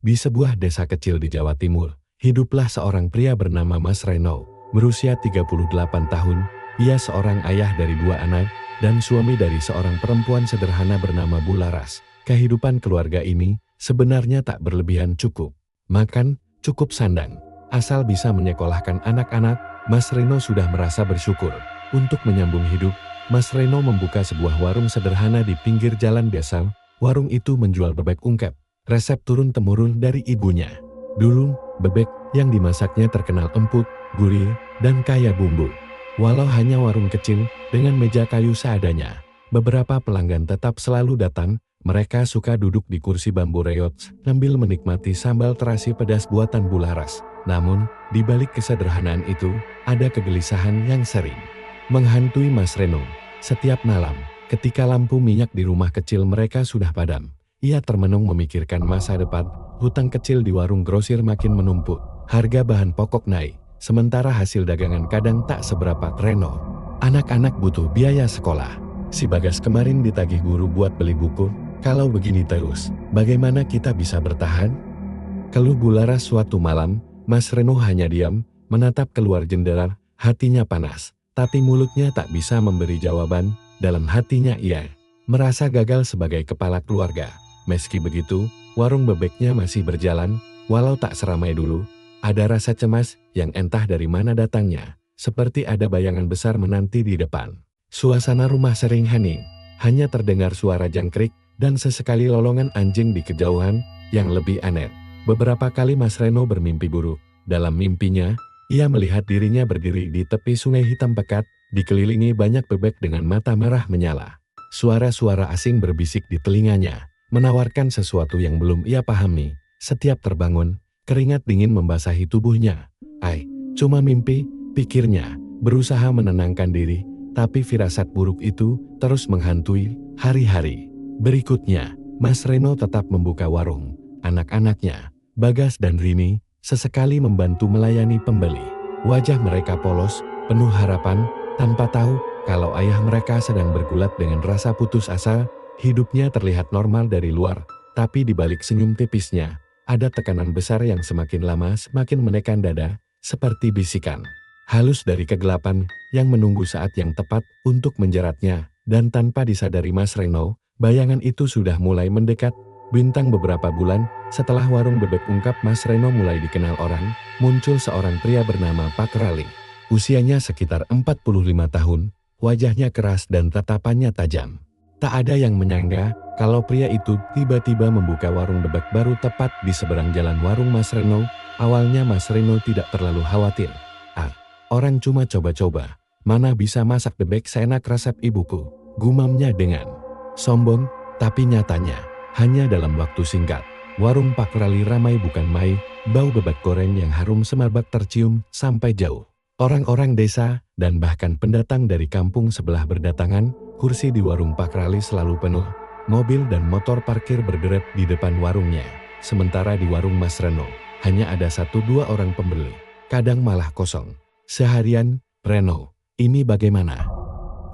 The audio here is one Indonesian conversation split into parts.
Di sebuah desa kecil di Jawa Timur, hiduplah seorang pria bernama Mas Reno. Berusia 38 tahun, ia seorang ayah dari 2 anak, dan suami dari seorang perempuan sederhana bernama Bularas. Kehidupan keluarga ini sebenarnya tak berlebihan, cukup makan, cukup sandang. Asal bisa menyekolahkan anak-anak, Mas Reno sudah merasa bersyukur. Untuk menyambung hidup, Mas Reno membuka sebuah warung sederhana di pinggir jalan desa. Warung itu menjual bebek ungkep, resep turun-temurun dari ibunya. Dulu, bebek yang dimasaknya terkenal empuk, gurih, dan kaya bumbu. Walau hanya warung kecil dengan meja kayu seadanya, beberapa pelanggan tetap selalu datang. Mereka suka duduk di kursi bambu reot sambil menikmati sambal terasi pedas buatan Bularas. Namun, di balik kesederhanaan itu, ada kegelisahan yang sering menghantui Mas Reno. Setiap malam, ketika lampu minyak di rumah kecil mereka sudah padam, ia termenung memikirkan masa depan. Hutang kecil di warung grosir makin menumpuk, harga bahan pokok naik, sementara hasil dagangan kadang tak seberapa. Reno, anak-anak butuh biaya sekolah. Si Bagas kemarin ditagih guru buat beli buku. Kalau begini terus, bagaimana kita bisa bertahan? Keluh Bularas suatu malam. Mas Reno hanya diam, menatap keluar jendela, hatinya panas. Tapi mulutnya tak bisa memberi jawaban. Dalam hatinya ia merasa gagal sebagai kepala keluarga. Meski begitu, warung bebeknya masih berjalan, walau tak seramai dulu. Ada rasa cemas yang entah dari mana datangnya, seperti ada bayangan besar menanti di depan. Suasana rumah sering hening, hanya terdengar suara jangkrik dan sesekali lolongan anjing di kejauhan. Yang lebih aneh, beberapa kali Mas Reno bermimpi buruk. Dalam mimpinya, ia melihat dirinya berdiri di tepi sungai hitam pekat, dikelilingi banyak bebek dengan mata merah menyala. Suara-suara asing berbisik di telinganya, menawarkan sesuatu yang belum ia pahami. Setiap terbangun, keringat dingin membasahi tubuhnya. Cuma mimpi, pikirnya, berusaha menenangkan diri, tapi firasat buruk itu terus menghantui hari-hari berikutnya. Mas Reno tetap membuka warung. Anak-anaknya, Bagas dan Rini, sesekali membantu melayani pembeli. Wajah mereka polos, penuh harapan, tanpa tahu kalau ayah mereka sedang bergulat dengan rasa putus asa. Hidupnya terlihat normal dari luar, tapi di balik senyum tipisnya, ada tekanan besar yang semakin lama semakin menekan dada, seperti bisikan halus dari kegelapan yang menunggu saat yang tepat untuk menjeratnya. Dan tanpa disadari Mas Reno, bayangan itu sudah mulai mendekat. Bintang beberapa bulan setelah warung bebek ungkap Mas Reno mulai dikenal orang, muncul seorang pria bernama Pak Rali. Usianya sekitar 45 tahun, wajahnya keras dan tatapannya tajam. Tak ada yang menyangka kalau pria itu tiba-tiba membuka warung bebek baru tepat di seberang jalan warung Mas Reno. Awalnya Mas Reno tidak terlalu khawatir. Orang cuma coba-coba, mana bisa masak bebek seenak resep ibuku, gumamnya dengan sombong. Tapi nyatanya, hanya dalam waktu singkat, warung Pak Rali ramai bukan main. Bau bebek goreng yang harum semerbak tercium sampai jauh. Orang-orang desa dan bahkan pendatang dari kampung sebelah berdatangan. Kursi di warung Pak Rali selalu penuh. Mobil dan motor parkir berderet di depan warungnya. Sementara di warung Mas Reno, hanya ada 1-2 orang pembeli. Kadang malah kosong. Seharian, Reno, ini bagaimana?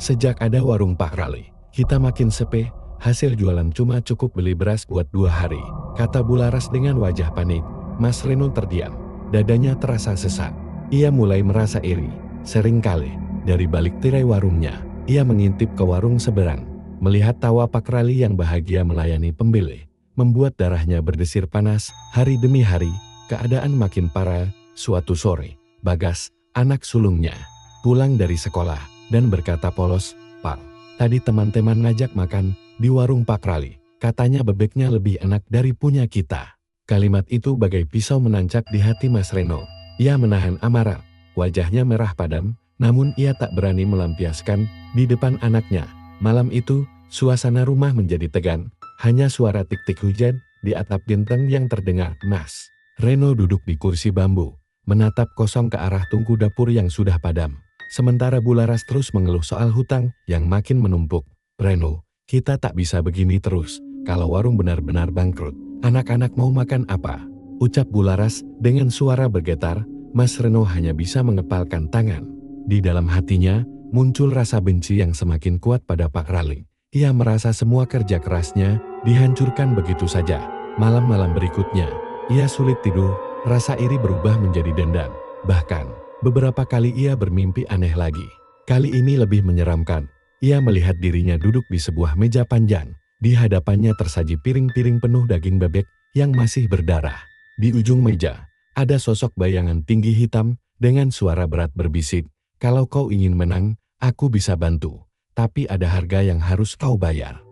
Sejak ada warung Pak Rali, kita makin sepi. Hasil jualan cuma cukup beli beras buat 2 hari, kata Bularas dengan wajah panik. Mas Reno terdiam, dadanya terasa sesak. Ia mulai merasa iri. Seringkali, dari balik tirai warungnya, ia mengintip ke warung seberang. Melihat tawa Pak Rali yang bahagia melayani pembeli, membuat darahnya berdesir panas. Hari demi hari, keadaan makin parah. Suatu sore, Bagas, anak sulungnya, pulang dari sekolah dan berkata polos, "Pak, tadi teman-teman ngajak makan di warung Pak Rali. Katanya bebeknya lebih enak dari punya kita." Kalimat itu bagai pisau menancap di hati Mas Reno. Ia menahan amarah. Wajahnya merah padam, namun ia tak berani melampiaskan di depan anaknya. Malam itu, suasana rumah menjadi tegang. Hanya suara tik-tik hujan di atap genteng yang terdengar. Mas Reno duduk di kursi bambu, menatap kosong ke arah tungku dapur yang sudah padam. Sementara Bularas terus mengeluh soal hutang yang makin menumpuk. "Reno, kita tak bisa begini terus. Kalau warung benar-benar bangkrut, anak-anak mau makan apa?" ucap Bularas dengan suara bergetar. Mas Reno hanya bisa mengepalkan tangan. Di dalam hatinya, muncul rasa benci yang semakin kuat pada Pak Rali. Ia merasa semua kerja kerasnya dihancurkan begitu saja. Malam-malam berikutnya, Ia sulit tidur, rasa iri berubah menjadi dendam. Bahkan, beberapa kali ia bermimpi aneh lagi. Kali ini lebih menyeramkan. Ia melihat dirinya duduk di sebuah meja panjang. Di hadapannya tersaji piring-piring penuh daging bebek yang masih berdarah. Di ujung meja, ada sosok bayangan tinggi hitam dengan suara berat berbisik, "Kalau kau ingin menang, aku bisa bantu. Tapi ada harga yang harus kau bayar."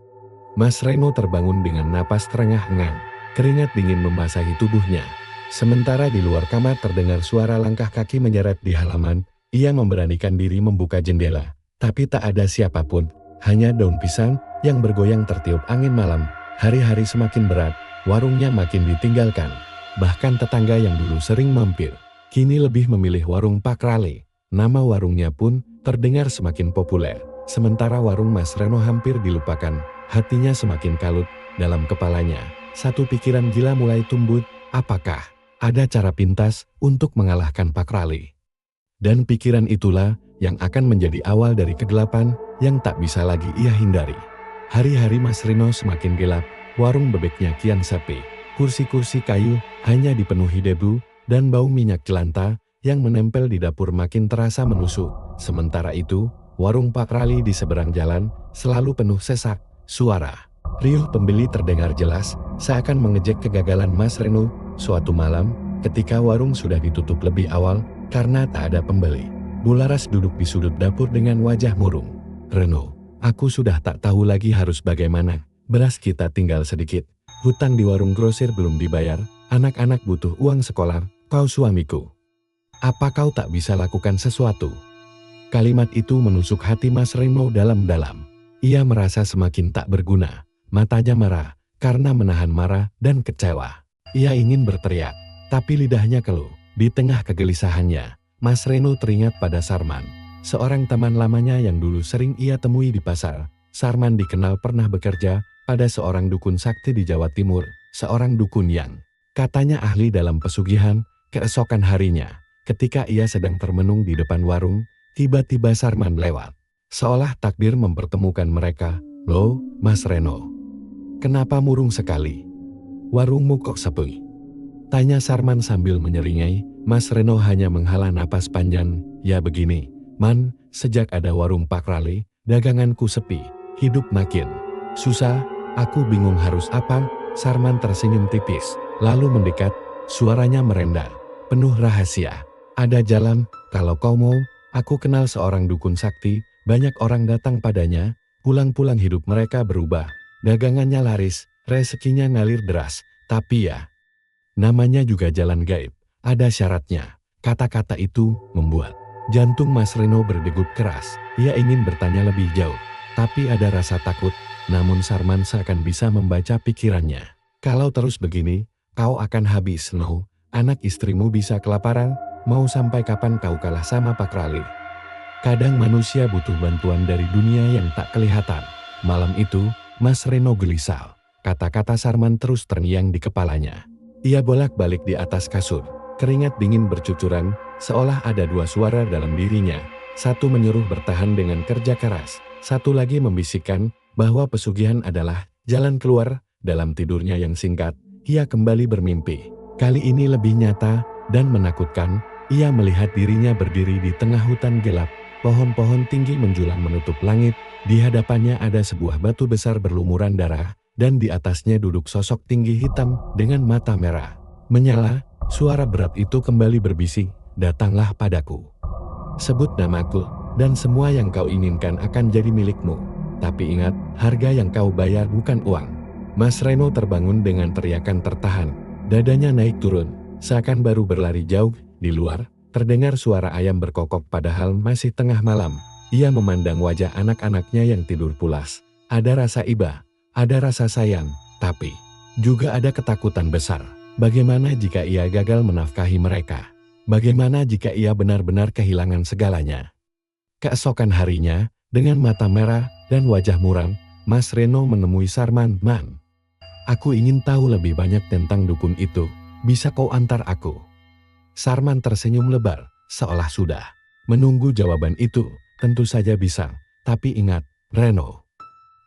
Mas Reno terbangun dengan napas terengah-engah. Keringat dingin membasahi tubuhnya. Sementara di luar kamar terdengar suara langkah kaki menyeret di halaman. Ia memberanikan diri membuka jendela. Tapi tak ada siapapun. Hanya daun pisang yang bergoyang tertiup angin malam. Hari-hari semakin berat. Warungnya makin ditinggalkan. Bahkan tetangga yang dulu sering mampir, kini lebih memilih warung Pak Rale. Nama warungnya pun terdengar semakin populer. Sementara warung Mas Reno hampir dilupakan. Hatinya semakin kalut. Dalam kepalanya, satu pikiran gila mulai tumbuh. Apakah ada cara pintas untuk mengalahkan Pak Rale? Dan pikiran itulah yang akan menjadi awal dari kegelapan yang tak bisa lagi ia hindari. Hari-hari Mas Reno semakin gelap. Warung bebeknya kian sepi. Kursi-kursi kayu hanya dipenuhi debu dan bau minyak jelantah yang menempel di dapur makin terasa menusuk. Sementara itu, warung Pak Rale di seberang jalan selalu penuh sesak suara. Riuh pembeli terdengar jelas, seakan mengejek kegagalan Mas Reno. Suatu malam, ketika warung sudah ditutup lebih awal karena tak ada pembeli, Bularas duduk di sudut dapur dengan wajah murung. "Reno, aku sudah tak tahu lagi harus bagaimana. Beras kita tinggal sedikit. Hutang di warung grosir belum dibayar. Anak-anak butuh uang sekolah. Kau suamiku. Apa kau tak bisa lakukan sesuatu?" Kalimat itu menusuk hati Mas Reno dalam-dalam. Ia merasa semakin tak berguna. Matanya merah karena menahan marah dan kecewa. Ia ingin berteriak, tapi lidahnya keluh. Di tengah kegelisahannya, Mas Reno teringat pada Sarman, seorang teman lamanya yang dulu sering ia temui di pasar. Sarman dikenal pernah bekerja pada seorang dukun sakti di Jawa Timur, seorang dukun yang katanya ahli dalam pesugihan. Keesokan harinya, ketika ia sedang termenung di depan warung, tiba-tiba Sarman lewat. Seolah takdir mempertemukan mereka. "Loh, Mas Reno, kenapa murung sekali? Warungmu kok sepi?" tanya Sarman sambil menyeringai. Mas Reno hanya menghela napas panjang. "Ya begini, Man, sejak ada warung Pak Rale, daganganku sepi, hidup makin susah, aku bingung harus apa." Sarman tersenyum tipis, lalu mendekat, suaranya merendah, penuh rahasia. "Ada jalan, kalau kau mau. Aku kenal seorang dukun sakti, banyak orang datang padanya, pulang-pulang hidup mereka berubah. Dagangannya laris, rezekinya ngalir deras, tapi ya, namanya juga jalan gaib, ada syaratnya." Kata-kata itu membuat jantung Mas Reno berdegup keras. Ia ingin bertanya lebih jauh, tapi ada rasa takut. Namun Sarman seakan bisa membaca pikirannya. "Kalau terus begini, kau akan habis, No. Anak istrimu bisa kelaparan. Mau sampai kapan kau kalah sama Pak Rale? Kadang manusia butuh bantuan dari dunia yang tak kelihatan." Malam itu, Mas Reno gelisah. Kata-kata Sarman terus terngiang di kepalanya. Ia bolak-balik di atas kasur. Keringat dingin bercucuran, seolah ada dua suara dalam dirinya. Satu menyuruh bertahan dengan kerja keras. Satu lagi membisikkan bahwa pesugihan adalah jalan keluar. Dalam tidurnya yang singkat, ia kembali bermimpi. Kali ini lebih nyata dan menakutkan. Ia melihat dirinya berdiri di tengah hutan gelap. Pohon-pohon tinggi menjulang menutup langit. Di hadapannya ada sebuah batu besar berlumuran darah, dan di atasnya duduk sosok tinggi hitam dengan mata merah menyala. Suara berat itu kembali berbisik, "Datanglah padaku. Sebut namaku, dan semua yang kau inginkan akan jadi milikmu. Tapi ingat, harga yang kau bayar bukan uang." Mas Reno terbangun dengan teriakan tertahan. Dadanya naik turun, seakan baru berlari jauh. Di luar, terdengar suara ayam berkokok padahal masih tengah malam. Ia memandang wajah anak-anaknya yang tidur pulas. Ada rasa iba, ada rasa sayang, tapi juga ada ketakutan besar. Bagaimana jika ia gagal menafkahi mereka? Bagaimana jika ia benar-benar kehilangan segalanya? Keesokan harinya, dengan mata merah dan wajah muram, Mas Reno menemui Sarman. "Man, aku ingin tahu lebih banyak tentang dukun itu. Bisa kau antar aku?" Sarman tersenyum lebar, seolah sudah menunggu jawaban itu. "Tentu saja bisa, tapi ingat, Reno,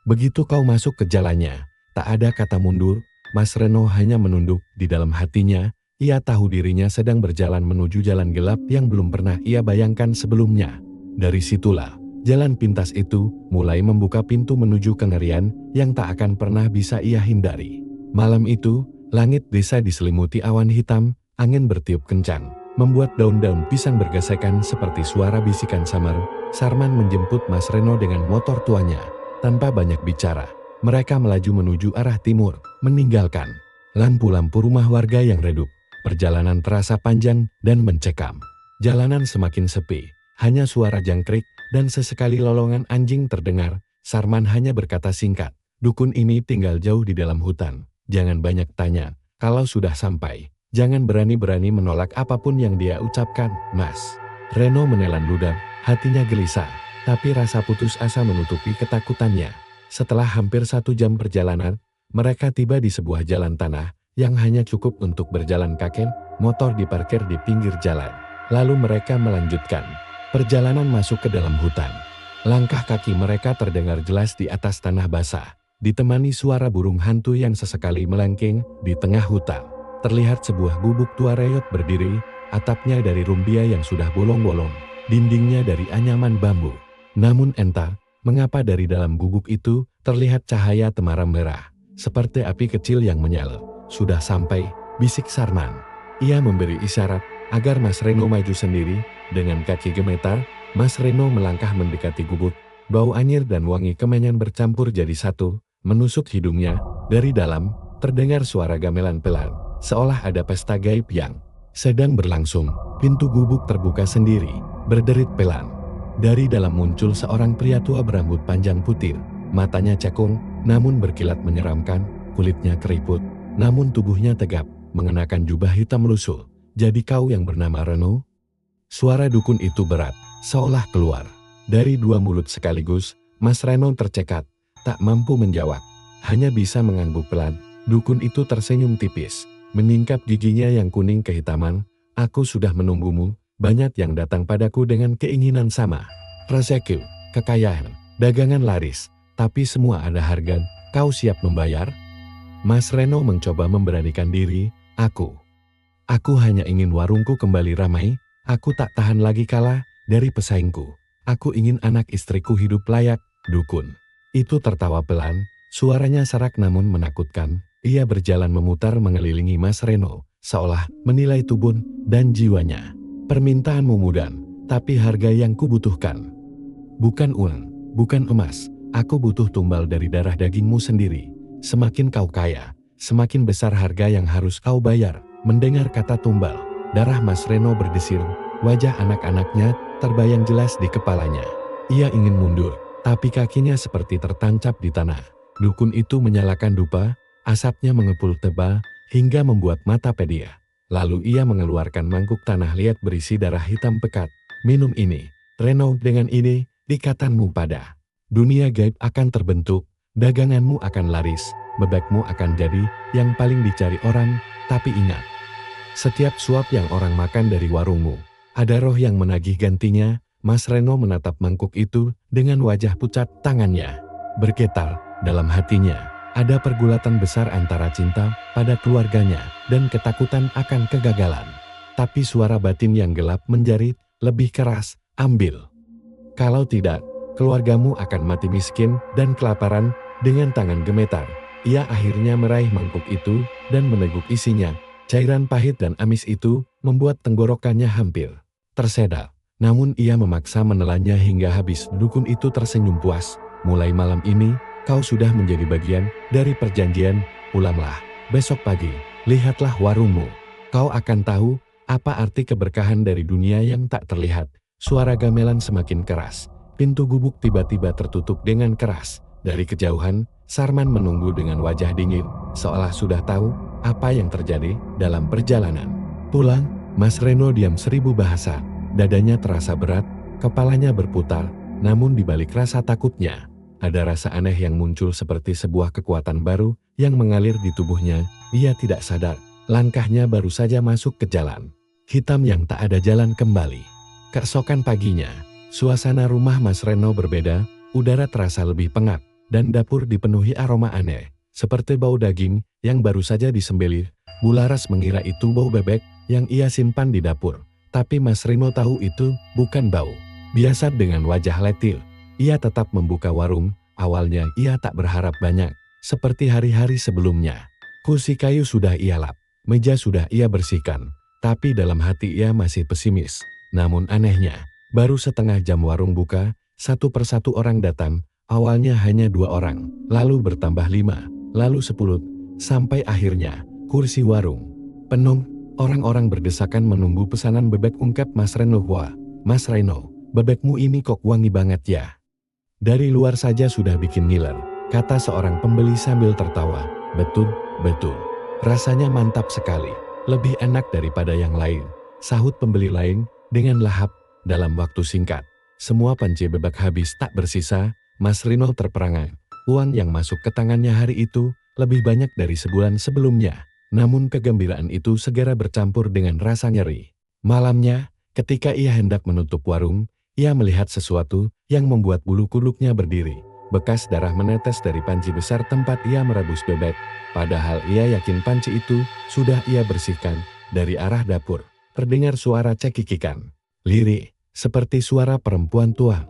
begitu kau masuk ke jalannya, tak ada kata mundur. Mas Reno hanya menunduk. Di dalam hatinya, ia tahu dirinya sedang berjalan menuju jalan gelap yang belum pernah ia bayangkan sebelumnya. Dari situlah, jalan pintas itu mulai membuka pintu menuju kengerian yang tak akan pernah bisa ia hindari. Malam itu, langit desa diselimuti awan hitam, angin bertiup kencang, membuat daun-daun pisang bergesekan seperti suara bisikan samar. Sarman menjemput Mas Reno dengan motor tuanya. Tanpa banyak bicara, mereka melaju menuju arah timur, meninggalkan lampu-lampu rumah warga yang redup. Perjalanan terasa panjang dan mencekam. Jalanan semakin sepi, hanya suara jangkrik dan sesekali lolongan anjing terdengar. Sarman hanya berkata singkat, "Dukun ini tinggal jauh di dalam hutan. Jangan banyak tanya, kalau sudah sampai, jangan berani-berani menolak apapun yang dia ucapkan, Mas." Reno menelan ludah, hatinya gelisah, tapi rasa putus asa menutupi ketakutannya. Setelah hampir 1 jam perjalanan, mereka tiba di sebuah jalan tanah yang hanya cukup untuk berjalan kaki. Motor diparkir di pinggir jalan. Lalu mereka melanjutkan perjalanan masuk ke dalam hutan. Langkah kaki mereka terdengar jelas di atas tanah basah, ditemani suara burung hantu yang sesekali melengking. Di tengah hutan, terlihat sebuah gubuk tua reyot berdiri, atapnya dari rumbia yang sudah bolong-bolong, dindingnya dari anyaman bambu. Namun entah mengapa dari dalam gubuk itu terlihat cahaya temaram merah, seperti api kecil yang menyala. "Sudah sampai," bisik Sarman. Ia memberi isyarat agar Mas Reno maju sendiri. Dengan kaki gemetar, Mas Reno melangkah mendekati gubuk. Bau anyir dan wangi kemenyan bercampur jadi satu, menusuk hidungnya. Dari dalam, terdengar suara gamelan pelan, seolah ada pesta gaib yang sedang berlangsung. Pintu gubuk terbuka sendiri, berderit pelan. Dari dalam muncul seorang pria tua berambut panjang putih. Matanya cekung, namun berkilat menyeramkan. Kulitnya keriput, namun tubuhnya tegap, mengenakan jubah hitam lusuh. "Jadi kau yang bernama Reno?" Suara dukun itu berat, seolah keluar dari 2 mulut sekaligus. Mas Reno tercekat, tak mampu menjawab, hanya bisa mengangguk pelan. Dukun itu tersenyum tipis, meningkap giginya yang kuning kehitaman. "Aku sudah menunggumu. Banyak yang datang padaku dengan keinginan sama. Rezeki, kekayaan, dagangan laris, tapi semua ada harga. Kau siap membayar?" Mas Reno mencoba memberanikan diri. Aku hanya ingin warungku kembali ramai. Aku tak tahan lagi kalah dari pesaingku. Aku ingin anak istriku hidup layak." Dukun itu tertawa pelan, suaranya serak namun menakutkan. Ia berjalan memutar mengelilingi Mas Reno, seolah menilai tubuh dan jiwanya. "Permintaanmu mudah, tapi harga yang kubutuhkan bukan uang, bukan emas. Aku butuh tumbal dari darah dagingmu sendiri. Semakin kau kaya, semakin besar harga yang harus kau bayar." Mendengar kata tumbal, darah Mas Reno berdesir. Wajah anak-anaknya terbayang jelas di kepalanya. Ia ingin mundur, tapi kakinya seperti tertancap di tanah. Dukun itu menyalakan dupa, asapnya mengepul tebal hingga membuat mata pedia. Lalu ia mengeluarkan mangkuk tanah liat berisi darah hitam pekat. "Minum ini, Reno. Dengan ini, ikatanmu pada dunia gaib akan terbentuk. Daganganmu akan laris, bebekmu akan jadi yang paling dicari orang. Tapi ingat, setiap suap yang orang makan dari warungmu, ada roh yang menagih gantinya." Mas Reno menatap mangkuk itu dengan wajah pucat. Tangannya bergetar. Dalam hatinya ada pergulatan besar antara cinta pada keluarganya dan ketakutan akan kegagalan. Tapi suara batin yang gelap menjerit lebih keras, "Ambil. Kalau tidak, keluargamu akan mati miskin dan kelaparan." Dengan tangan gemetar, ia akhirnya meraih mangkuk itu dan meneguk isinya. Cairan pahit dan amis itu membuat tenggorokannya hampir tersedak. Namun ia memaksa menelannya hingga habis. Dukun itu tersenyum puas. "Mulai malam ini, kau sudah menjadi bagian dari perjanjian. Pulanglah besok pagi, lihatlah warungmu. Kau akan tahu apa arti keberkahan dari dunia yang tak terlihat." Suara gamelan semakin keras. Pintu gubuk tiba-tiba tertutup dengan keras. Dari kejauhan, Sarman menunggu dengan wajah dingin, seolah sudah tahu apa yang terjadi dalam perjalanan pulang. Mas Reno diam 1000 bahasa. Dadanya terasa berat, kepalanya berputar, namun di balik rasa takutnya, ada rasa aneh yang muncul seperti sebuah kekuatan baru yang mengalir di tubuhnya. Ia tidak sadar, langkahnya baru saja masuk ke jalan hitam yang tak ada jalan kembali. Keesokan paginya, suasana rumah Mas Reno berbeda. Udara terasa lebih pengap, dan dapur dipenuhi aroma aneh. seperti bau daging yang baru saja disembelih. Bularas mengira itu bau bebek yang ia simpan di dapur. Tapi Mas Reno tahu itu bukan bau biasa. Dengan wajah letil, ia tetap membuka warung. Awalnya ia tak berharap banyak, seperti hari-hari sebelumnya. Kursi kayu sudah ia lap, meja sudah ia bersihkan. Tapi dalam hati ia masih pesimis. Namun anehnya, baru setengah jam warung buka, satu persatu orang datang. Awalnya hanya 2 orang, lalu bertambah 5, lalu 10, sampai akhirnya kursi warung penuh. Orang-orang berdesakan menunggu pesanan bebek, ungkap Mas Reno. Wah, Mas Reno, bebekmu ini kok wangi banget ya. Dari luar saja sudah bikin ngiler, kata seorang pembeli sambil tertawa. Betul, betul. Rasanya mantap sekali, lebih enak daripada yang lain, sahut pembeli lain dengan lahap. Dalam waktu singkat, semua panci bebek habis tak bersisa. Mas Reno terperangah. Uang yang masuk ke tangannya hari itu lebih banyak dari sebulan sebelumnya. Namun kegembiraan itu segera bercampur dengan rasa nyeri. Malamnya, ketika ia hendak menutup warung, ia melihat sesuatu yang membuat bulu kuduknya berdiri. Bekas darah menetes dari panci besar tempat ia merebus bebek. Padahal ia yakin panci itu sudah ia bersihkan. Dari arah dapur terdengar suara cekikikan lirih, seperti suara perempuan tua.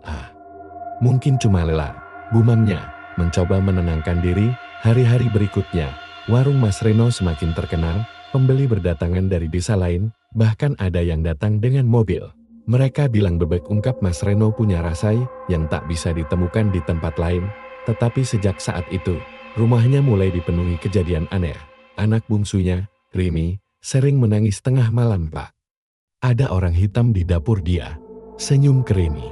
Mungkin cuma lelah, gumamnya. Mencoba menenangkan diri. Hari-hari berikutnya, warung Mas Reno semakin terkenal. Pembeli berdatangan dari desa lain, bahkan ada yang datang dengan mobil. Mereka bilang bebek, ungkap Mas Reno, punya rasa yang tak bisa ditemukan di tempat lain. Tetapi sejak saat itu, rumahnya mulai dipenuhi kejadian aneh. Anak bungsunya, Rimi, sering menangis tengah malam. Pak, ada orang hitam di dapur dia. Senyum ke Rimi.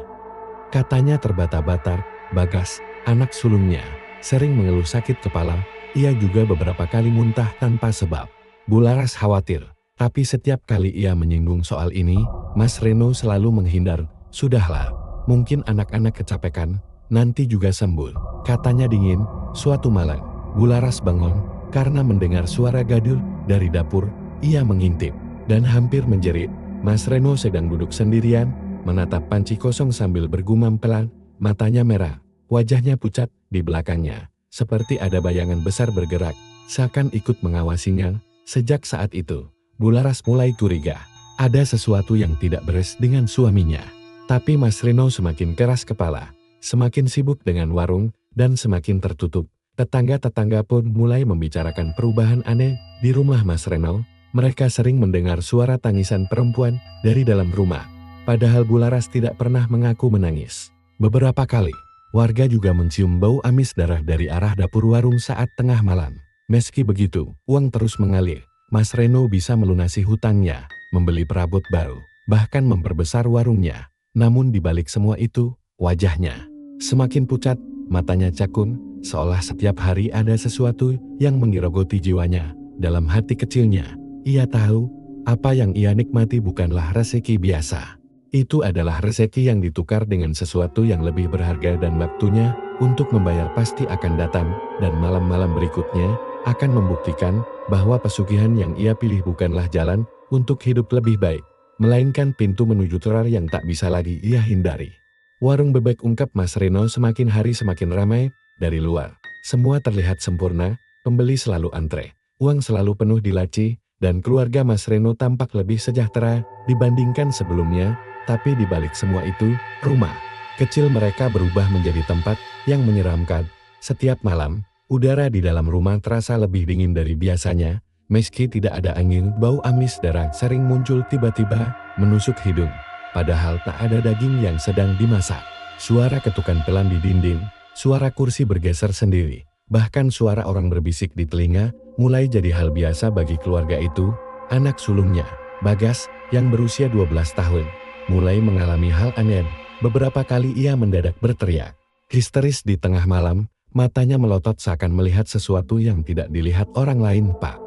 Katanya terbata-bata. Bagas, anak sulungnya, sering mengeluh sakit kepala. Ia juga beberapa kali muntah tanpa sebab. Bularas khawatir, tapi setiap kali ia menyinggung soal ini, Mas Reno selalu menghindar. Sudahlah, mungkin anak-anak kecapekan, nanti juga sembuh, katanya dingin. Suatu malam, Bularas bangun karena mendengar suara gaduh dari dapur. Ia mengintip dan hampir menjerit. Mas Reno sedang duduk sendirian, menatap panci kosong sambil bergumam pelan. Matanya merah, wajahnya pucat. Di belakangnya, seperti ada bayangan besar bergerak, seakan ikut mengawasinya. Sejak saat itu, Bularas mulai curiga. Ada sesuatu yang tidak beres dengan suaminya. Tapi Mas Reno semakin keras kepala, semakin sibuk dengan warung, dan semakin tertutup. Tetangga-tetangga pun mulai membicarakan perubahan aneh di rumah Mas Reno. Mereka sering mendengar suara tangisan perempuan dari dalam rumah. Padahal Bularas tidak pernah mengaku menangis. Beberapa kali, warga juga mencium bau amis darah dari arah dapur warung saat tengah malam. Meski begitu, uang terus mengalir. Mas Reno bisa melunasi hutangnya, membeli perabot baru, bahkan memperbesar warungnya. Namun di balik semua itu, wajahnya semakin pucat, matanya cakun, seolah setiap hari ada sesuatu yang menggerogoti jiwanya. Dalam hati kecilnya, ia tahu apa yang ia nikmati bukanlah rezeki biasa. Itu adalah rezeki yang ditukar dengan sesuatu yang lebih berharga, dan waktunya untuk membayar pasti akan datang, dan malam-malam berikutnya akan membuktikan bahwa pesugihan yang ia pilih bukanlah jalan untuk hidup lebih baik, melainkan pintu menuju teror yang tak bisa lagi ia hindari. Warung bebek, ungkap Mas Reno, semakin hari semakin ramai. Dari luar, semua terlihat sempurna, pembeli selalu antre, uang selalu penuh di laci, dan keluarga Mas Reno tampak lebih sejahtera dibandingkan sebelumnya. Tapi di balik semua itu, rumah kecil mereka berubah menjadi tempat yang menyeramkan. Setiap malam, udara di dalam rumah terasa lebih dingin dari biasanya. Meski tidak ada angin, bau amis darah sering muncul tiba-tiba, menusuk hidung. Padahal tak ada daging yang sedang dimasak. Suara ketukan pelan di dinding, suara kursi bergeser sendiri, bahkan suara orang berbisik di telinga, mulai jadi hal biasa bagi keluarga itu. Anak sulungnya, Bagas, yang berusia 12 tahun, mulai mengalami hal aneh. Beberapa kali ia mendadak berteriak histeris di tengah malam, matanya melotot seakan melihat sesuatu yang tidak dilihat orang lain. Pak,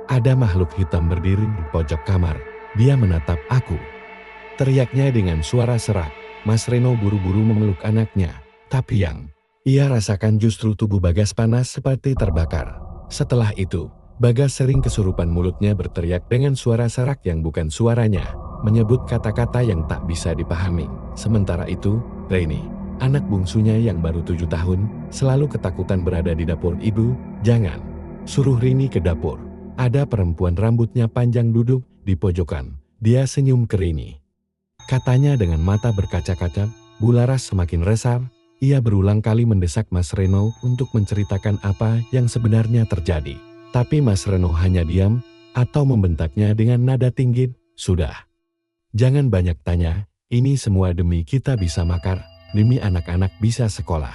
ada makhluk hitam berdiri di pojok kamar. Dia menatap aku, teriaknya dengan suara serak. Mas Reno buru-buru memeluk anaknya, tapi yang ia rasakan justru tubuh Bagas panas seperti terbakar. Setelah itu, Bagas sering kesurupan, mulutnya berteriak dengan suara serak yang bukan suaranya, menyebut kata-kata yang tak bisa dipahami. Sementara itu, Reni, Anak bungsunya yang baru 7 tahun, selalu ketakutan berada di dapur. Ibu, jangan. Suruh Rini ke dapur. Ada perempuan rambutnya panjang duduk di pojokan. Dia senyum ke Rini. Katanya dengan mata berkaca-kaca. Bu Laras semakin resah. Ia berulang kali mendesak Mas Reno untuk menceritakan apa yang sebenarnya terjadi. Tapi Mas Reno hanya diam atau membentaknya dengan nada tinggi. Sudah. Jangan banyak tanya, ini semua demi kita bisa makan. Demi anak-anak bisa sekolah.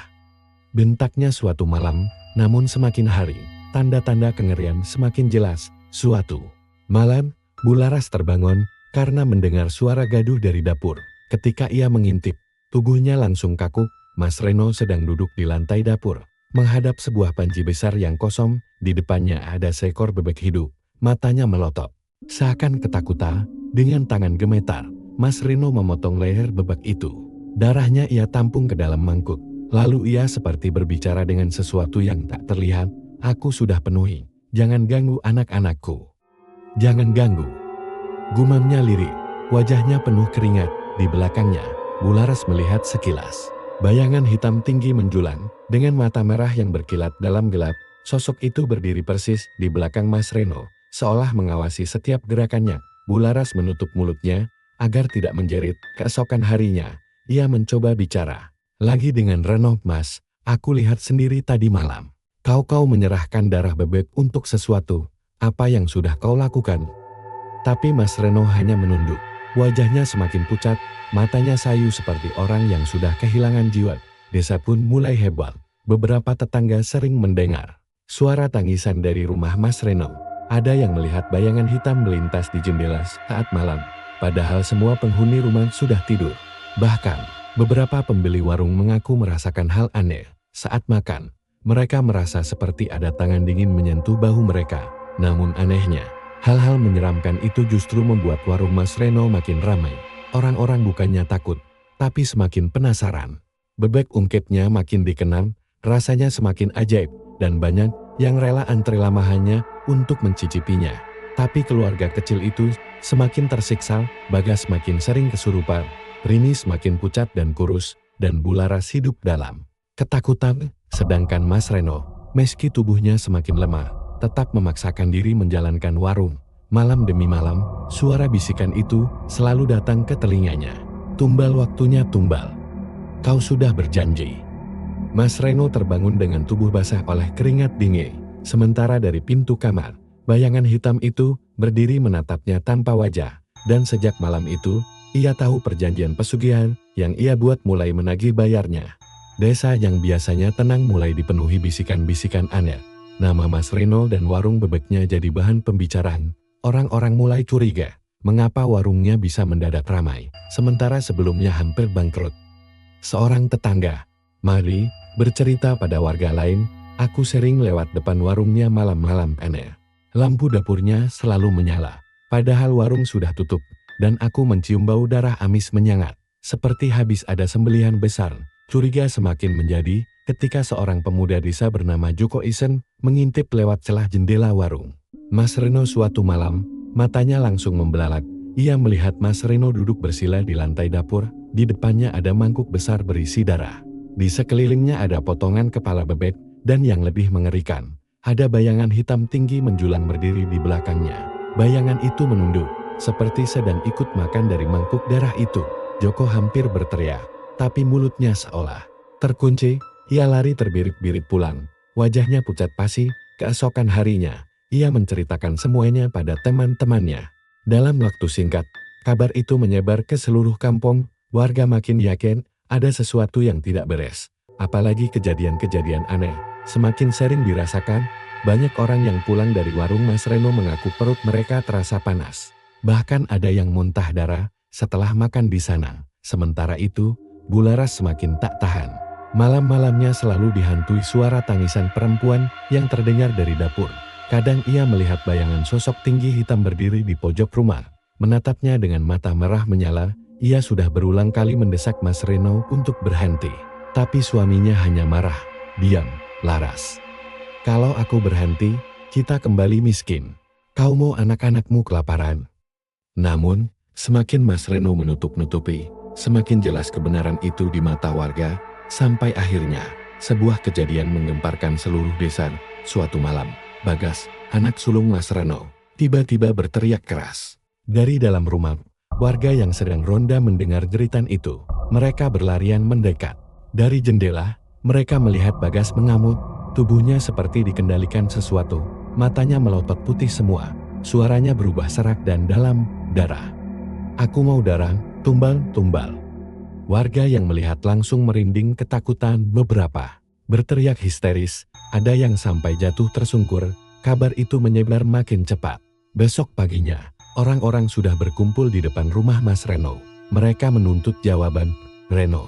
Bentaknya suatu malam, namun semakin hari, tanda-tanda kengerian semakin jelas. Suatu malam, Bu Laras terbangun karena mendengar suara gaduh dari dapur. Ketika ia mengintip, tubuhnya langsung kaku. Mas Reno sedang duduk di lantai dapur, menghadap sebuah panci besar yang kosong. Di depannya ada seekor bebek hidup, matanya melotot. Seakan ketakutan, dengan tangan gemetar, Mas Reno memotong leher bebek itu. Darahnya ia tampung ke dalam mangkuk, lalu ia seperti berbicara dengan sesuatu yang tak terlihat. Aku sudah penuhi, jangan ganggu anak-anakku. Jangan ganggu. Gumamnya lirik, wajahnya penuh keringat. Di belakangnya, Bu Laras melihat sekilas. Bayangan hitam tinggi menjulang, dengan mata merah yang berkilat dalam gelap. Sosok itu berdiri persis di belakang Mas Reno, seolah mengawasi setiap gerakannya. Bu Laras menutup mulutnya, agar tidak menjerit. Keesokan harinya, ia mencoba bicara. Lagi dengan Reno. Mas, aku lihat sendiri tadi malam. Kau menyerahkan darah bebek untuk sesuatu. Apa yang sudah kau lakukan? Tapi Mas Reno hanya menunduk. Wajahnya semakin pucat, matanya sayu seperti orang yang sudah kehilangan jiwa. Desa pun mulai heboh. Beberapa tetangga sering mendengar suara tangisan dari rumah Mas Reno. Ada yang melihat bayangan hitam melintas di jendela saat malam. Padahal semua penghuni rumah sudah tidur. Bahkan, beberapa pembeli warung mengaku merasakan hal aneh. Saat makan, mereka merasa seperti ada tangan dingin menyentuh bahu mereka. Namun anehnya, hal-hal menyeramkan itu justru membuat warung Mas Reno makin ramai. Orang-orang bukannya takut, tapi semakin penasaran. Bebek ungkitnya makin dikenal, rasanya semakin ajaib, dan banyak yang rela antri lama hanya untuk mencicipinya. Tapi keluarga kecil itu semakin tersiksa. Bagas makin sering kesurupan. Rini semakin pucat dan kurus, dan Bu Laras hidup dalam ketakutan. Sedangkan Mas Reno, meski tubuhnya semakin lemah, tetap memaksakan diri menjalankan warung. Malam demi malam, suara bisikan itu selalu datang ke telinganya. Tumbal waktunya tumbal. Kau sudah berjanji. Mas Reno terbangun dengan tubuh basah oleh keringat dingin. Sementara dari pintu kamar, bayangan hitam itu berdiri menatapnya tanpa wajah. Dan sejak malam itu, ia tahu perjanjian pesugihan yang ia buat mulai menagih bayarnya. Desa yang biasanya tenang mulai dipenuhi bisikan-bisikan aneh. Nama Mas Reno dan warung bebeknya jadi bahan pembicaraan. Orang-orang mulai curiga, mengapa warungnya bisa mendadak ramai, sementara sebelumnya hampir bangkrut. Seorang tetangga, Mari, bercerita pada warga lain, aku sering lewat depan warungnya malam-malam aneh. Lampu dapurnya selalu menyala, padahal warung sudah tutup. Dan aku mencium bau darah amis menyengat, seperti habis ada sembelihan besar. Curiga semakin menjadi ketika seorang pemuda desa bernama Joko Isen mengintip lewat celah jendela warung Mas Reno suatu malam. Matanya langsung membelalak. Ia melihat Mas Reno duduk bersila di lantai dapur. Di depannya ada mangkuk besar berisi darah. Di sekelilingnya ada potongan kepala bebek, dan yang lebih mengerikan, ada bayangan hitam tinggi menjulang berdiri di belakangnya. Bayangan itu menunduk, seperti sedang ikut makan dari mangkuk darah itu. Joko hampir berteriak, tapi mulutnya seolah terkunci. Ia lari terbirit-birit pulang. Wajahnya pucat pasi. Keesokan harinya, ia menceritakan semuanya pada teman-temannya. Dalam waktu singkat, kabar itu menyebar ke seluruh kampung. Warga makin yakin ada sesuatu yang tidak beres. Apalagi kejadian-kejadian aneh semakin sering dirasakan. Banyak orang yang pulang dari warung Mas Reno mengaku perut mereka terasa panas. Bahkan ada yang muntah darah setelah makan di sana. Sementara itu, Bu Laras semakin tak tahan. Malam-malamnya selalu dihantui suara tangisan perempuan yang terdengar dari dapur. Kadang ia melihat bayangan sosok tinggi hitam berdiri di pojok rumah. Menatapnya dengan mata merah menyala. Ia sudah berulang kali mendesak Mas Reno untuk berhenti. Tapi suaminya hanya marah. Diam, Laras. Kalau aku berhenti, kita kembali miskin. Kau mau anak-anakmu kelaparan. Namun, semakin Mas Reno menutup-nutupi, semakin jelas kebenaran itu di mata warga. Sampai akhirnya, sebuah kejadian menggemparkan seluruh desa. Suatu malam, Bagas, anak sulung Mas Reno, tiba-tiba berteriak keras. Dari dalam rumah, warga yang sedang ronda mendengar jeritan itu. Mereka berlarian mendekat. Dari jendela, mereka melihat Bagas mengamuk, tubuhnya seperti dikendalikan sesuatu. Matanya melotot putih semua, suaranya berubah serak dan dalam darah. "Aku mau darah, tumbal-tumbal." Warga yang melihat langsung merinding ketakutan, beberapa berteriak histeris, ada yang sampai jatuh tersungkur. Kabar itu menyebar makin cepat. Besok paginya, orang-orang sudah berkumpul di depan rumah Mas Reno. Mereka menuntut jawaban. "Reno,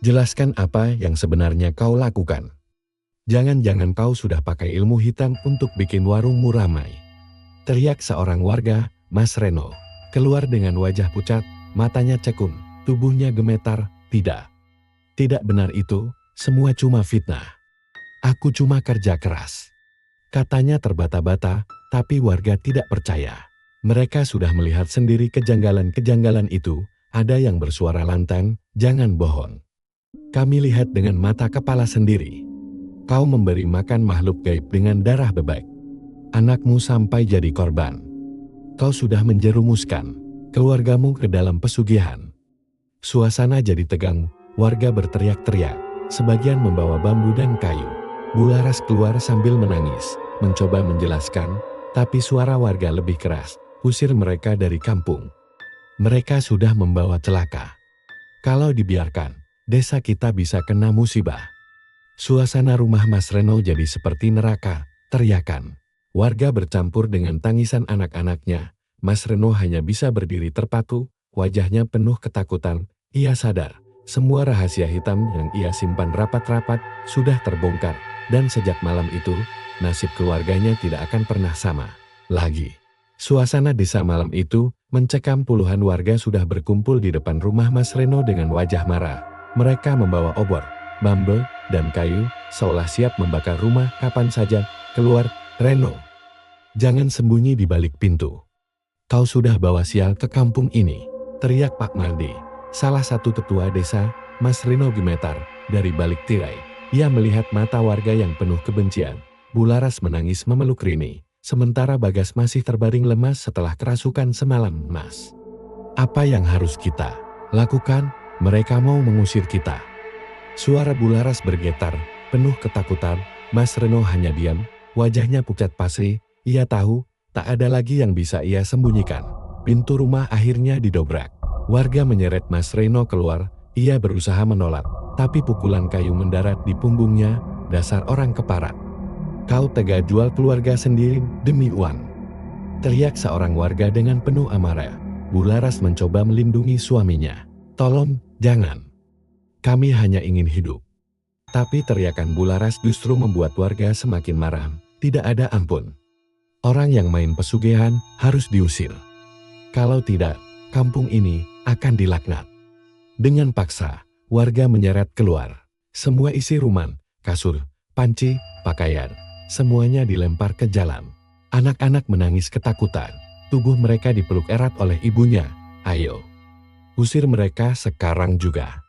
jelaskan apa yang sebenarnya kau lakukan. Jangan-jangan kau sudah pakai ilmu hitam untuk bikin warungmu ramai," teriak seorang warga. Mas Reno keluar dengan wajah pucat, matanya cekung, tubuhnya gemetar. Tidak benar itu, semua cuma fitnah. Aku cuma kerja keras," katanya terbata-bata, tapi warga tidak percaya. Mereka sudah melihat sendiri kejanggalan-kejanggalan itu. Ada yang bersuara lantang, "Jangan bohong. Kami lihat dengan mata kepala sendiri. Kau memberi makan makhluk gaib dengan darah bebek. Anakmu sampai jadi korban. Kau sudah menjerumuskan keluargamu ke dalam pesugihan." Suasana jadi tegang, warga berteriak-teriak, sebagian membawa bambu dan kayu. Bularas keluar sambil menangis, mencoba menjelaskan, tapi suara warga lebih keras. "Usir mereka dari kampung. Mereka sudah membawa celaka. Kalau dibiarkan, desa kita bisa kena musibah." Suasana rumah Mas Reno jadi seperti neraka, teriakan warga bercampur dengan tangisan anak-anaknya. Mas Reno hanya bisa berdiri terpaku, wajahnya penuh ketakutan. Ia sadar, semua rahasia hitam yang ia simpan rapat-rapat sudah terbongkar, dan sejak malam itu, nasib keluarganya tidak akan pernah sama lagi. Suasana desa malam itu mencekam. Puluhan warga sudah berkumpul di depan rumah Mas Reno dengan wajah marah. Mereka membawa obor, bambu, dan kayu, seolah siap membakar rumah kapan saja. "Keluar, Reno. Jangan sembunyi di balik pintu. Kau sudah bawa sial ke kampung ini," teriak Pak Mardi, salah satu tetua desa. Mas Reno gemetar. Dari balik tirai, ia melihat mata warga yang penuh kebencian. Bularas menangis memeluk Rini, sementara Bagas masih terbaring lemas setelah kerasukan semalam. "Mas, apa yang harus kita lakukan? Mereka mau mengusir kita." Suara Bularas bergetar, penuh ketakutan. Mas Reno hanya diam, wajahnya pucat pasi. Ia tahu, tak ada lagi yang bisa ia sembunyikan. Pintu rumah akhirnya didobrak. Warga menyeret Mas Reno keluar. Ia berusaha menolak, tapi pukulan kayu mendarat di punggungnya. "Dasar orang keparat. Kau tega jual keluarga sendiri demi uang," teriak seorang warga dengan penuh amarah. Bularas mencoba melindungi suaminya. "Tolong, jangan. Kami hanya ingin hidup." Tapi teriakan Bularas justru membuat warga semakin marah. Tidak ada ampun. Orang yang main pesugihan harus diusir. Kalau tidak, kampung ini akan dilaknat. Dengan paksa, warga menyeret keluar. Semua isi rumah, kasur, panci, pakaian, semuanya dilempar ke jalan. Anak-anak menangis ketakutan. Tubuh mereka dipeluk erat oleh ibunya. "Ayo, usir mereka sekarang juga."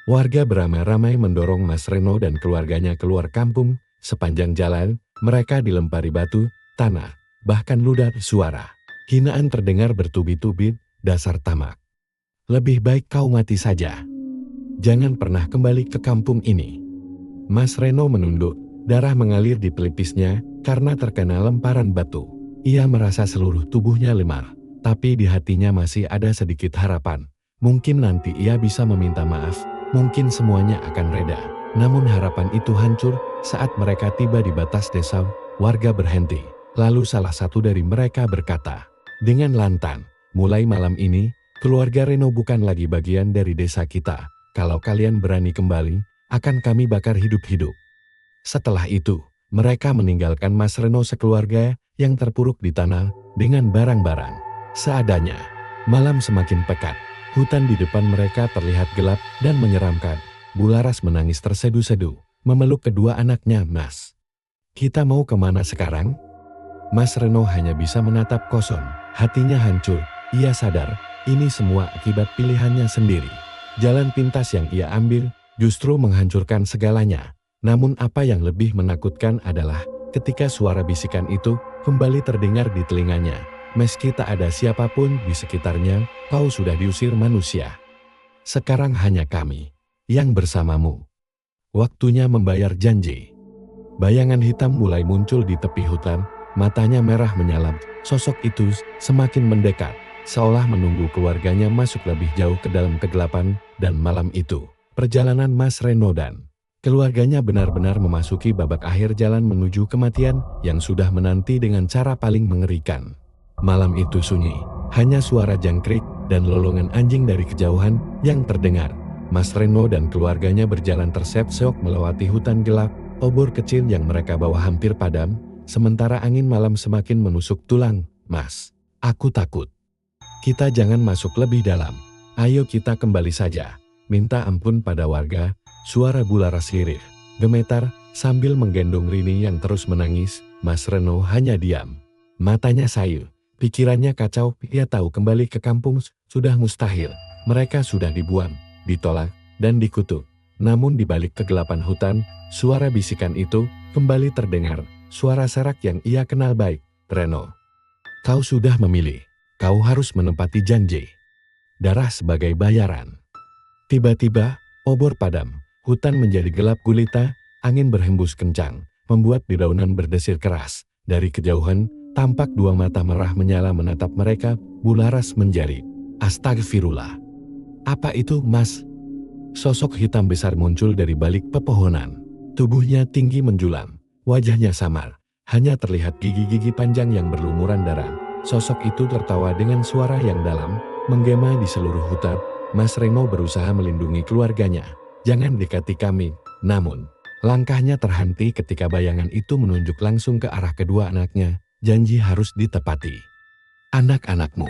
Warga beramai-ramai mendorong Mas Reno dan keluarganya keluar kampung. Sepanjang jalan, mereka dilempari batu, tanah, bahkan ludah. Suara hinaan terdengar bertubi-tubi. "Dasar tamak. Lebih baik kau mati saja. Jangan pernah kembali ke kampung ini." Mas Reno menunduk, darah mengalir di pelipisnya karena terkena lemparan batu. Ia merasa seluruh tubuhnya lemah, tapi di hatinya masih ada sedikit harapan. Mungkin nanti ia bisa meminta maaf, mungkin semuanya akan reda. Namun harapan itu hancur saat mereka tiba di batas desa. Warga berhenti, lalu salah satu dari mereka berkata dengan lantang, "Mulai malam ini, keluarga Reno bukan lagi bagian dari desa kita. Kalau kalian berani kembali, akan kami bakar hidup-hidup." Setelah itu, mereka meninggalkan Mas Reno sekeluarga yang terpuruk di tanah dengan barang-barang seadanya. Malam semakin pekat. Hutan di depan mereka terlihat gelap dan menyeramkan. Bularas menangis tersedu-sedu, memeluk kedua anaknya. "Mas, kita mau kemana sekarang?" Mas Reno hanya bisa menatap kosong. Hatinya hancur. Ia sadar, ini semua akibat pilihannya sendiri. Jalan pintas yang ia ambil, justru menghancurkan segalanya. Namun apa yang lebih menakutkan adalah ketika suara bisikan itu kembali terdengar di telinganya. Meski tak ada siapapun di sekitarnya, kau sudah diusir manusia. Sekarang hanya kami yang bersamamu. Waktunya membayar janji. Bayangan hitam mulai muncul di tepi hutan, matanya merah menyala. Sosok itu semakin mendekat, seolah menunggu keluarganya masuk lebih jauh ke dalam kegelapan. Dan malam itu, perjalanan Mas Reno dan keluarganya benar-benar memasuki babak akhir jalan menuju kematian yang sudah menanti dengan cara paling mengerikan. Malam itu sunyi, hanya suara jangkrik dan lolongan anjing dari kejauhan yang terdengar. Mas Reno dan keluarganya berjalan terseok-seok melewati hutan gelap. Obor kecil yang mereka bawa hampir padam, sementara angin malam semakin menusuk tulang. Mas, aku takut. Kita jangan masuk lebih dalam. Ayo kita kembali saja. Minta ampun pada warga. Suara Bularas lirih gemetar sambil menggendong Rini yang terus menangis. Mas Reno hanya diam. Matanya sayu, pikirannya kacau. Ia tahu kembali ke kampung sudah mustahil. Mereka sudah dibuang, ditolak, dan dikutuk. Namun di balik kegelapan hutan, suara bisikan itu kembali terdengar. Suara serak yang ia kenal baik. Reno, kau sudah memilih. Kau harus menepati janji. Darah sebagai bayaran. Tiba-tiba, obor padam. Hutan menjadi gelap gulita. Angin berhembus kencang, membuat dedaunan berdesir keras. Dari kejauhan, tampak dua mata merah menyala menatap mereka. Bularas menjerit. Astagfirullah. Apa itu, Mas? Sosok hitam besar muncul dari balik pepohonan. Tubuhnya tinggi menjulang, wajahnya samar. Hanya terlihat gigi-gigi panjang yang berlumuran darah. Sosok itu tertawa dengan suara yang dalam, menggema di seluruh hutan. Mas Reno berusaha melindungi keluarganya. Jangan dekati kami. Namun, langkahnya terhenti ketika bayangan itu menunjuk langsung ke arah kedua anaknya. Janji harus ditepati. Anak-anakmu.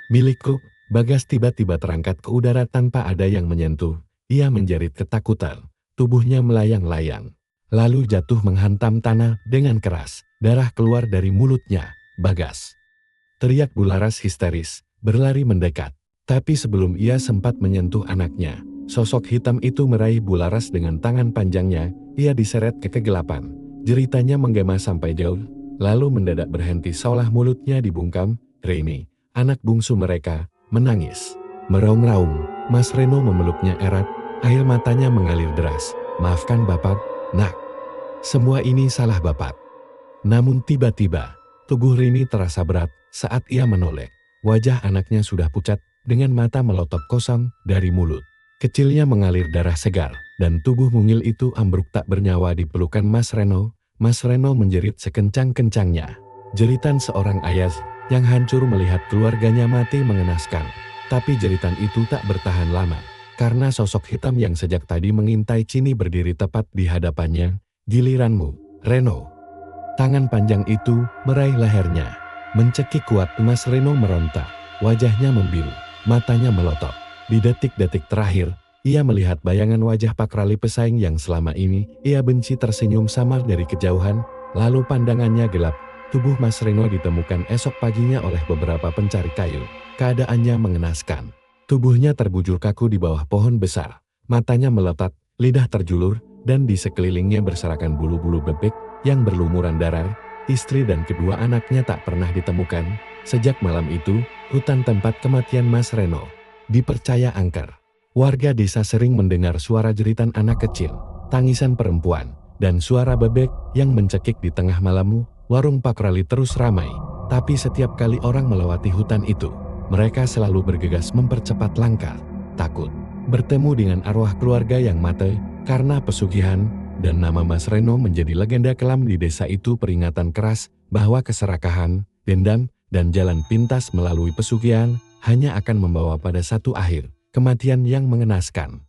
Milikku. Bagas tiba-tiba terangkat ke udara tanpa ada yang menyentuh. Ia menjerit ketakutan. Tubuhnya melayang-layang. Lalu jatuh menghantam tanah dengan keras. Darah keluar dari mulutnya. Bagas. Teriak Bularas histeris, berlari mendekat. Tapi sebelum ia sempat menyentuh anaknya, sosok hitam itu meraih Bularas dengan tangan panjangnya. Ia diseret ke kegelapan. Jeritanya menggema sampai jauh, lalu mendadak berhenti seolah mulutnya dibungkam. Rini, anak bungsu mereka, menangis. Meraung-raung, Mas Reno memeluknya erat, air matanya mengalir deras. Maafkan Bapak, Nak. Semua ini salah Bapak. Namun tiba-tiba, tubuh Rini terasa berat saat ia menoleh. Wajah anaknya sudah pucat, dengan mata melotot kosong dari mulut. Kecilnya mengalir darah segar, dan tubuh mungil itu ambruk tak bernyawa di pelukan Mas Reno. Mas Reno menjerit sekencang-kencangnya. Jeritan seorang ayah yang hancur melihat keluarganya mati mengenaskan. Tapi jeritan itu tak bertahan lama, karena sosok hitam yang sejak tadi mengintai Cini berdiri tepat di hadapannya. Giliranmu, Reno. Tangan panjang itu meraih lehernya. Mencekik kuat, Mas Reno meronta. Wajahnya membiru, matanya melotot. Di detik-detik terakhir, ia melihat bayangan wajah pakrali pesaing yang selama ini ia benci tersenyum samar dari kejauhan. Lalu pandangannya gelap. Tubuh Mas Reno ditemukan esok paginya oleh beberapa pencari kayu. Keadaannya mengenaskan. Tubuhnya terbujur kaku di bawah pohon besar. Matanya melotot, lidah terjulur, dan di sekelilingnya berserakan bulu-bulu bebek yang berlumuran darah. Istri dan kedua anaknya tak pernah ditemukan. Sejak malam itu, hutan tempat kematian Mas Reno dipercaya angker. Warga desa sering mendengar suara jeritan anak kecil, tangisan perempuan, dan suara bebek yang mencekik di tengah malam. Warung pakrali terus ramai, tapi setiap kali orang melewati hutan itu, mereka selalu bergegas mempercepat langkah, takut bertemu dengan arwah keluarga yang mati karena pesugihan. Dan nama Mas Reno menjadi legenda kelam di desa itu, peringatan keras bahwa keserakahan, dendam, dan jalan pintas melalui pesugihan hanya akan membawa pada satu akhir, kematian yang mengenaskan.